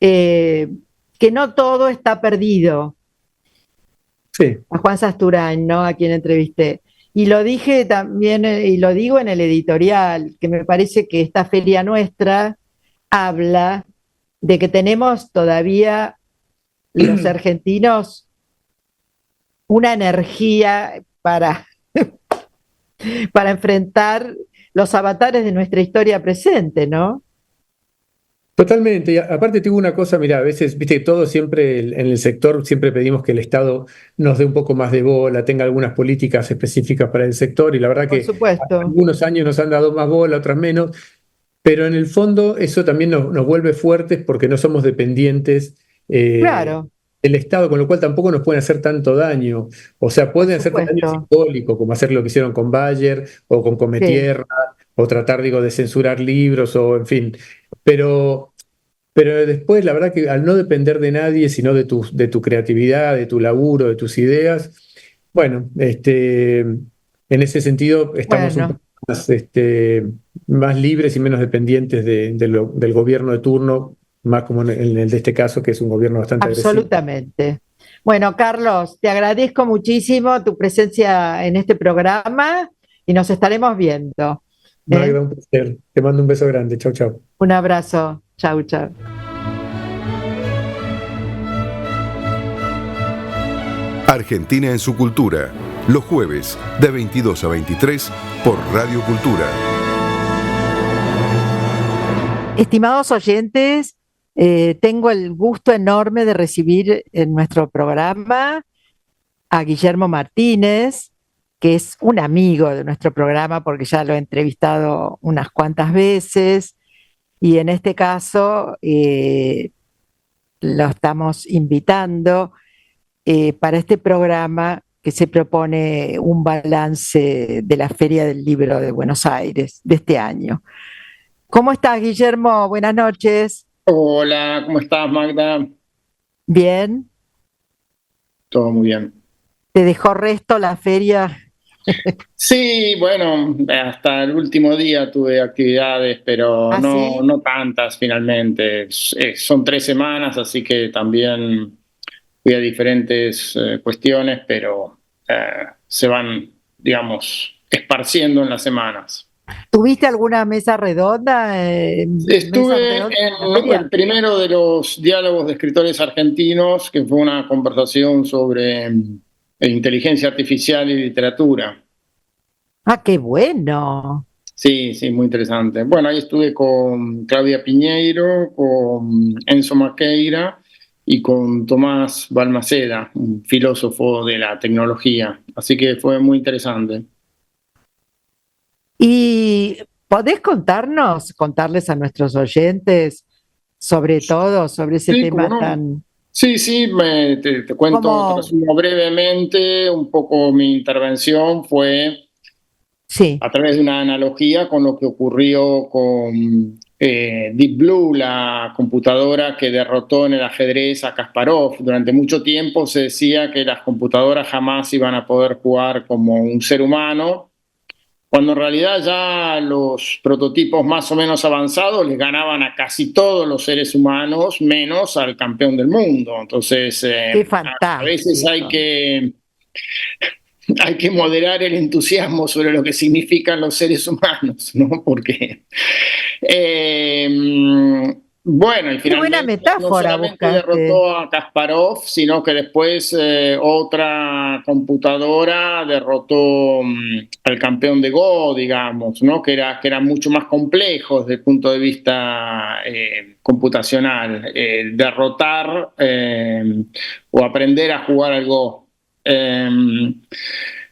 eh, que no todo está perdido, sí, a Juan Sasturain, ¿no? A quien entrevisté. Y lo dije también, y lo digo en el editorial, que me parece que esta feria nuestra habla de que tenemos todavía los argentinos una energía para enfrentar los avatares de nuestra historia presente, ¿no? totalmente. Y aparte te digo una cosa, mira, a veces, viste, todo siempre en el sector siempre pedimos que el Estado nos dé un poco más de bola, tenga algunas políticas específicas para el sector, y la verdad Por que supuesto, algunos años nos han dado más bola, otras menos, pero en el fondo eso también nos vuelve fuertes porque no somos dependientes claro, del Estado, con lo cual tampoco nos pueden hacer tanto daño. O sea, por pueden hacerte daño supuesto, simbólico, como hacer lo que hicieron con Bayer o con sí, Cometierra, o tratar, digo, de censurar libros, o en fin. Pero, pero después, la verdad que al no depender de nadie, sino de tu creatividad, de tu laburo, de tus ideas, bueno, en ese sentido estamos un bueno, poco más, más libres y menos dependientes del gobierno de turno, más como en el de este caso, que es un gobierno bastante agresivo. absolutamente. Bueno, Carlos, te agradezco muchísimo tu presencia en este programa y nos estaremos viendo. ¿Eh? Magda, un placer. Te mando un beso grande. Chau, chau. Un abrazo. Chau, chau. Argentina en su cultura, los jueves de 22 a 23 por Radio Cultura. Estimados oyentes, tengo el gusto enorme de recibir en nuestro programa a Guillermo Martínez, que es un amigo de nuestro programa porque ya lo he entrevistado unas cuantas veces y en este caso lo estamos invitando para este programa que se propone un balance de la Feria del Libro de Buenos Aires de este año. ¿Cómo estás, Guillermo? Buenas noches. Hola, ¿cómo estás, Magda? Bien. Todo muy bien. ¿Te dejó resto la feria? Sí, bueno, hasta el último día tuve actividades, pero ¿Ah, sí? no tantas finalmente. Son 3 semanas, así que también fui a diferentes cuestiones, pero se van, digamos, esparciendo en las semanas. ¿Tuviste alguna mesa redonda? ¿Mesa Estuve redonda en la en el feria? primero de los diálogos de escritores argentinos, que fue una conversación sobre inteligencia artificial y literatura. Ah, qué bueno. Sí, sí, muy interesante. Bueno, ahí estuve con Claudia Piñeiro, con Enzo Maqueira y con Tomás Balmaceda, un filósofo de la tecnología. Así que fue muy interesante. ¿Y podés contarles a nuestros oyentes, sobre todo, sobre ese Sí, cómo tema no. tan Sí, sí, te cuento, te como, resumo brevemente, un poco mi intervención fue sí, a través de una analogía con lo que ocurrió con Deep Blue, la computadora que derrotó en el ajedrez a Kasparov? Durante mucho tiempo se decía que las computadoras jamás iban a poder jugar como un ser humano, cuando en realidad ya los prototipos más o menos avanzados les ganaban a casi todos los seres humanos, menos al campeón del mundo. Entonces, qué a veces fantástico. hay que moderar el entusiasmo sobre lo que significan los seres humanos, ¿no? Porque, bueno, y Qué buena finalmente no metáfora solamente buscaste. derrotó a Kasparov, sino que después otra computadora derrotó al campeón de Go, digamos, ¿no? Que era mucho más complejo desde el punto de vista computacional, derrotar o aprender a jugar al Go.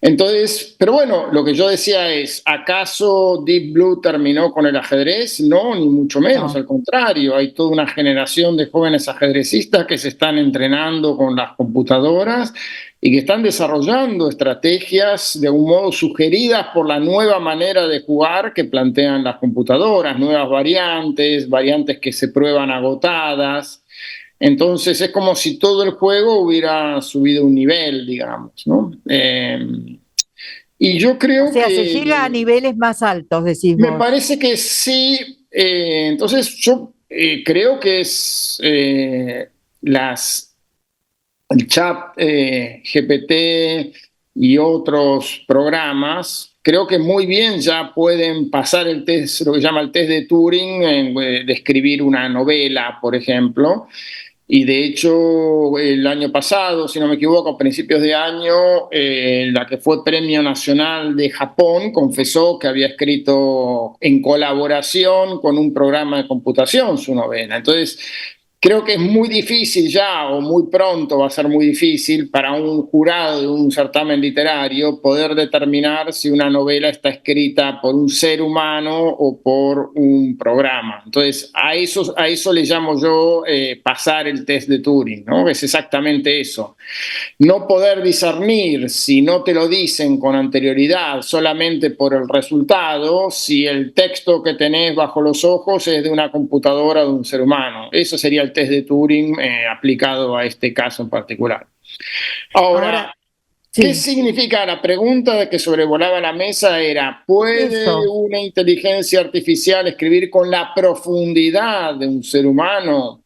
Entonces, pero bueno, lo que yo decía es, ¿acaso Deep Blue terminó con el ajedrez? No, ni mucho menos, No. al contrario, hay toda una generación de jóvenes ajedrecistas que se están entrenando con las computadoras y que están desarrollando estrategias de un modo sugeridas por la nueva manera de jugar que plantean las computadoras, nuevas variantes, variantes que se prueban agotadas. Entonces es como si todo el juego hubiera subido un nivel, digamos, ¿no? Y yo O creo sea, se llega a que, niveles más altos, decís me vos. parece que sí. Entonces yo creo que es las, el chat GPT y otros programas, creo que muy bien ya pueden pasar el test, lo que llama el test de Turing, de escribir una novela, por ejemplo. Y de hecho, el año pasado, si no me equivoco, a principios de año, la que fue Premio Nacional de Japón confesó que había escrito en colaboración con un programa de computación su novela. Entonces, creo que es muy difícil ya, o muy pronto va a ser muy difícil para un jurado de un certamen literario poder determinar si una novela está escrita por un ser humano o por un programa. Entonces, a eso le llamo yo pasar el test de Turing, ¿no? Es exactamente eso. No poder discernir, si no te lo dicen con anterioridad, solamente por el resultado, si el texto que tenés bajo los ojos es de una computadora o de un ser humano. Eso sería el test de Turing aplicado a este caso en particular. Ahora, Ahora, ¿qué sí, significa? La pregunta que sobrevolaba la mesa era, ¿puede eso. una inteligencia artificial escribir con la profundidad de un ser humano?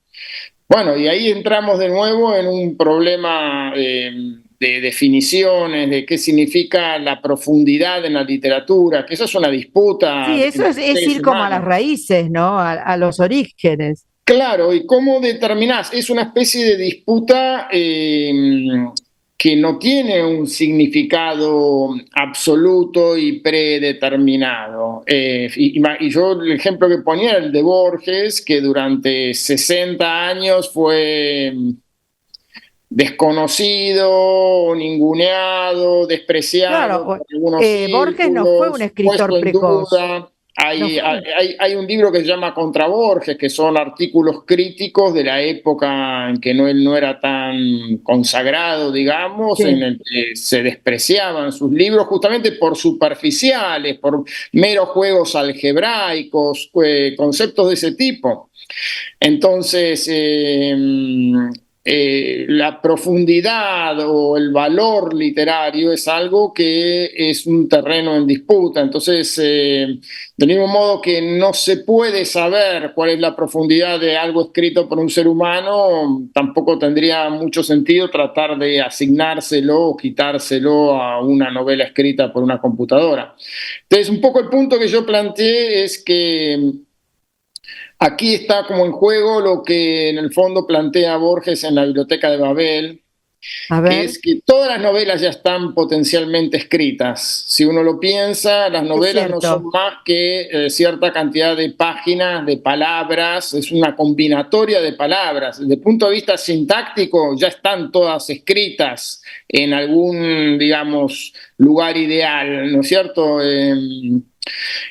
Bueno, y ahí entramos de nuevo en un problema de definiciones, de qué significa la profundidad en la literatura, que eso es una disputa Sí, eso entre es seres ir como a las humanos. raíces, ¿no? A los orígenes. Claro, ¿y cómo determinás? Es una especie de disputa que no tiene un significado absoluto y predeterminado. Y yo el ejemplo que ponía era el de Borges, que durante 60 años fue desconocido, ninguneado, despreciado Claro, por algunos Borges no fue un círculos, puesto escritor en precoz. duda. No fue un... Hay un libro que se llama Contra Borges, que son artículos críticos de la época en que él no era tan consagrado, digamos, en Sí, el que se despreciaban sus libros justamente por superficiales, por meros juegos algebraicos, conceptos de ese tipo. Entonces, la profundidad o el valor literario es algo que es un terreno en disputa. Entonces, del mismo modo que no se puede saber cuál es la profundidad de algo escrito por un ser humano, tampoco tendría mucho sentido tratar de asignárselo o quitárselo a una novela escrita por una computadora. Entonces, un poco el punto que yo planteé es que aquí está como en juego lo que en el fondo plantea Borges en la Biblioteca de Babel, A que ver, es que todas las novelas ya están potencialmente escritas. Si uno lo piensa, las novelas no son cierto. más que cierta cantidad de páginas, de palabras, es una combinatoria de palabras. Desde el punto de vista sintáctico, ya están todas escritas en algún, digamos, lugar ideal, ¿no es cierto?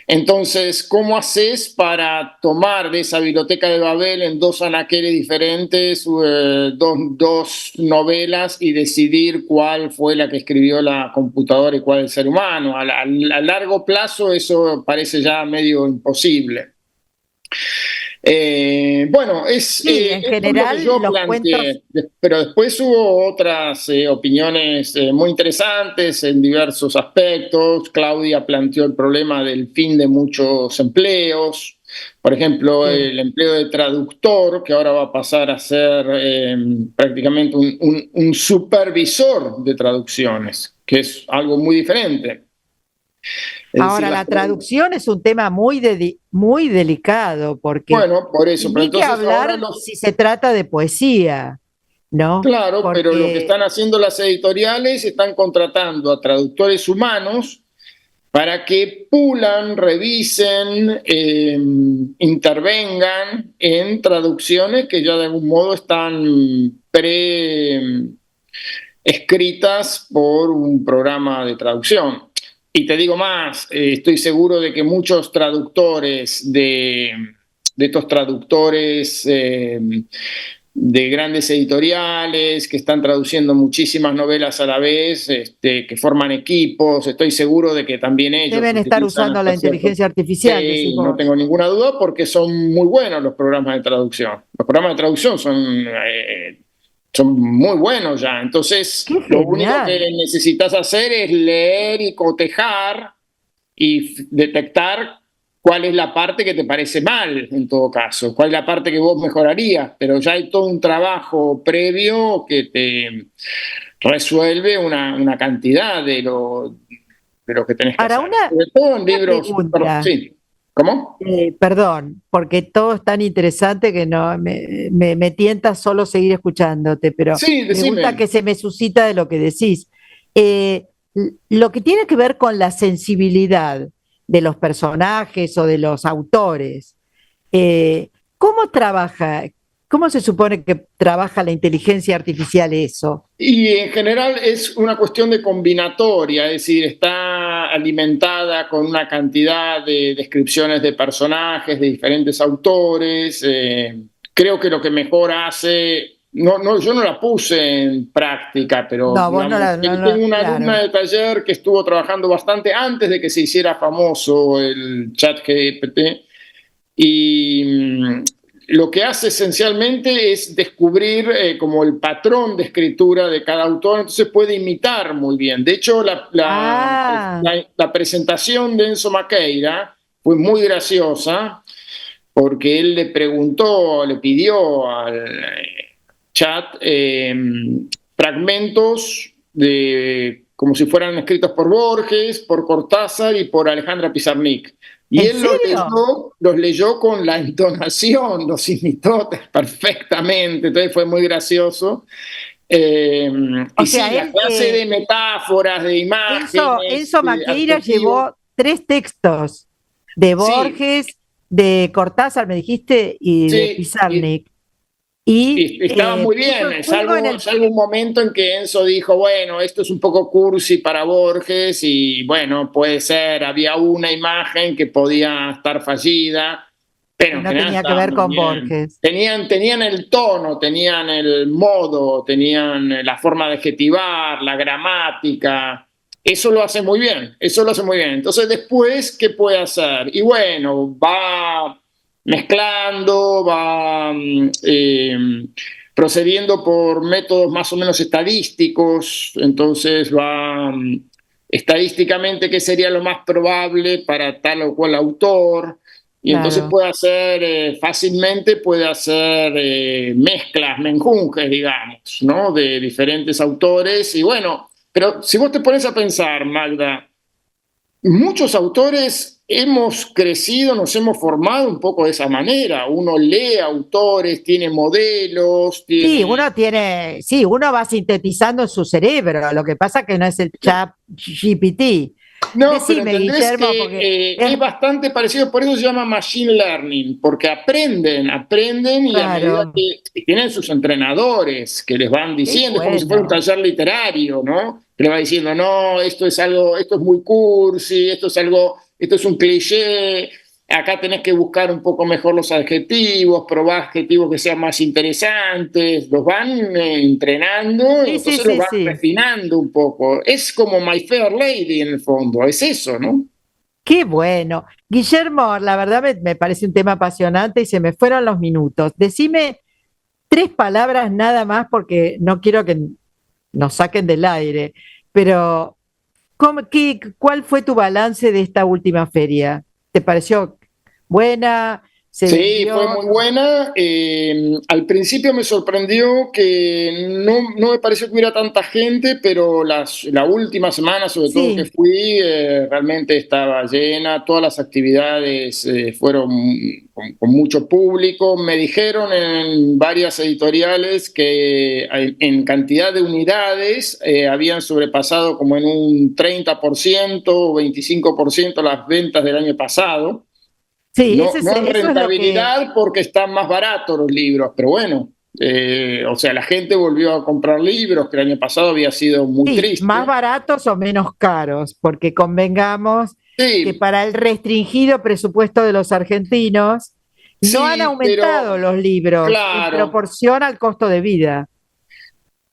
Entonces, ¿cómo haces para tomar de esa biblioteca de Babel en dos anaqueles diferentes, dos novelas y decidir cuál fue la que escribió la computadora y cuál el ser humano? A largo plazo eso parece ya medio imposible. Bueno, Sí, en esto es lo que general yo los cuentos, planteé, pero después hubo otras opiniones muy interesantes en diversos aspectos. Claudia planteó el problema del fin de muchos empleos, por ejemplo, sí. el empleo de traductor, que ahora va a pasar a ser prácticamente un supervisor de traducciones, que es algo muy diferente. Es decir, Ahora, la traducción es un tema muy delicado porque bueno, por eso, pero ni que entonces ahora hablar si se trata de poesía, ¿no? claro, pero lo que Porque, están haciendo las editoriales, están contratando a traductores humanos para que pulan, revisen, intervengan en traducciones que ya de algún modo están escritas por un programa de traducción. Y te digo más, estoy seguro de que muchos traductores de estos traductores de grandes editoriales que están traduciendo muchísimas novelas a la vez, que forman equipos, estoy seguro de que también ellos deben estar utilizan usando la hasta cierto. inteligencia artificial, decís Sí, no vos. tengo ninguna duda porque son muy buenos los programas de traducción. Los programas de traducción son muy buenos ya. Entonces, ¡Qué lo único que genial! necesitas hacer es leer y cotejar y detectar cuál es la parte que te parece mal, en todo caso, cuál es la parte que vos mejorarías, pero ya hay todo un trabajo previo que te resuelve una cantidad de lo que tenés que Ahora, hacer. Sobre todo en una libros, pregunta, sí. ¿Cómo? perdón, porque todo es tan interesante que no me tienta solo seguir escuchándote, pero Sí, pregunta decime. que se me suscita de lo que decís. Eh, lo que tiene que ver con la sensibilidad de los personajes o de los autores, ¿cómo trabaja? ¿Cómo se supone que trabaja la inteligencia artificial eso? Y en general es una cuestión de combinatoria, es decir, está alimentada con una cantidad de descripciones de personajes de diferentes autores. Creo que lo que mejor hace, yo no la puse en práctica, pero No, vos no digamos, la, no, tengo una alumna claro. de taller que estuvo trabajando bastante antes de que se hiciera famoso el chat GPT y lo que hace esencialmente es descubrir como el patrón de escritura de cada autor, entonces puede imitar muy bien. De hecho, Ah, la presentación de Enzo Maqueira fue muy graciosa porque él le preguntó, le pidió al chat fragmentos de como si fueran escritos por Borges, por Cortázar y por Alejandra Pizarnik. Y ¿en él serio? los leyó con la entonación, los imitó perfectamente, entonces fue muy gracioso. O Y sea, sí, la clase de metáforas, de imágenes, Enzo de Maqueira adjetivos, llevó tres textos de sí, Borges, de Cortázar, me dijiste, y de sí, Pizarnik. Y y estaba muy puso en bien, juego en el... salvo un momento en que Enzo dijo, bueno, esto es un poco cursi para Borges y bueno, puede ser, había una imagen que podía estar fallida, pero Y en no general tenía que estaba ver muy con bien. Borges. Tenían el tono, tenían el modo, tenían la forma de adjetivar, la gramática. Eso lo hace muy bien, eso lo hace muy bien. Entonces después, ¿qué puede hacer? Y bueno, va mezclando, va procediendo por métodos más o menos estadísticos, entonces va estadísticamente qué sería lo más probable para tal o cual autor, y entonces Claro. puede hacer fácilmente, puede hacer mezclas, menjunjes, digamos, ¿no? De diferentes autores, y bueno, pero si vos te pones a pensar, Magda, muchos autores hemos crecido, nos hemos formado un poco de esa manera. Uno lee autores, tiene modelos, Sí, uno va sintetizando en su cerebro. Lo que pasa que no es el chat GPT. No, Decime, pero entendés Guillermo, que porque es bastante parecido, por eso se llama machine learning, porque aprenden y a medida claro. que tienen sus entrenadores que les van diciendo, es como si fuera un Bueno. taller literario, ¿no? Que le va diciendo, no, esto es muy cursi, esto es un cliché, acá tenés que buscar un poco mejor los adjetivos, probar adjetivos que sean más interesantes, los van entrenando y Sí, sí, entonces los sí, van sí. refinando un poco. Es como My Fair Lady en el fondo, es eso, ¿no? Qué bueno. Guillermo, la verdad me parece un tema apasionante y se me fueron los minutos. Decime 3 palabras nada más porque no quiero que nos saquen del aire, pero ¿cuál fue tu balance de esta última feria? ¿Te pareció buena? ¿Se Sí, fue vendió? muy buena. Al principio me sorprendió que no me pareció que hubiera tanta gente, pero la última semana, sobre todo que Sí, fui, realmente estaba llena. Todas las actividades fueron con mucho público. Me dijeron en varias editoriales que en cantidad de unidades habían sobrepasado como en un 30% o 25% las ventas del año pasado. sí, No en eso es lo que... rentabilidad porque están más baratos los libros, pero bueno, o sea, la gente volvió a comprar libros, que el año pasado había sido muy Sí, más triste. baratos o menos caros, porque convengamos que Sí, para el restringido presupuesto de los argentinos no han sí, pero aumentado los libros en claro, proporción al costo de vida.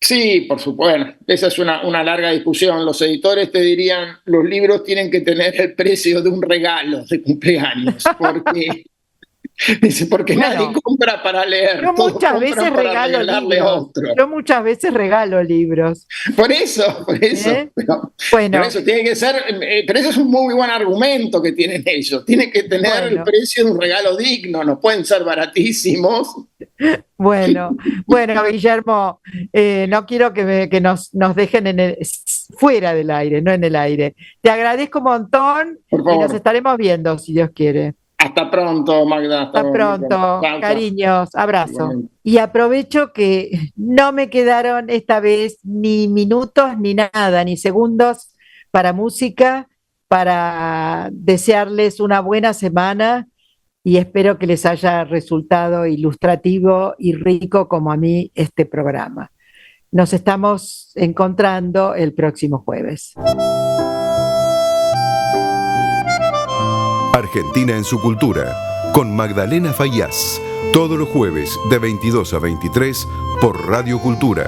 sí, por supuesto. Bueno, esa es una larga discusión. Los editores te dirían, los libros tienen que tener el precio de un regalo de cumpleaños, porque, dice, porque nadie Bueno, compra para leer, yo todos muchas compran veces para regalo regalarle a libros, otro. yo muchas veces regalo libros, Por eso, ¿eh? pero Bueno, eso tiene que ser, pero eso es un muy buen argumento que tienen ellos. Tiene que tener el bueno, precio de un regalo digno, no pueden ser baratísimos. bueno, Guillermo, no quiero que nos dejen fuera del aire, no en el aire. Te agradezco un montón Por y nos favor, estaremos viendo, si Dios quiere. hasta pronto, Magda. Hasta Hasta luego. pronto, Chao, chao. cariños, abrazo. Igualmente. Y aprovecho que no me quedaron esta vez ni minutos ni nada, ni segundos para música, para desearles una buena semana y espero que les haya resultado ilustrativo y rico como a mí este programa. Nos estamos encontrando el próximo jueves. Argentina en su cultura, con Magdalena Faíaz, todos los jueves de 22 a 23 por Radio Cultura.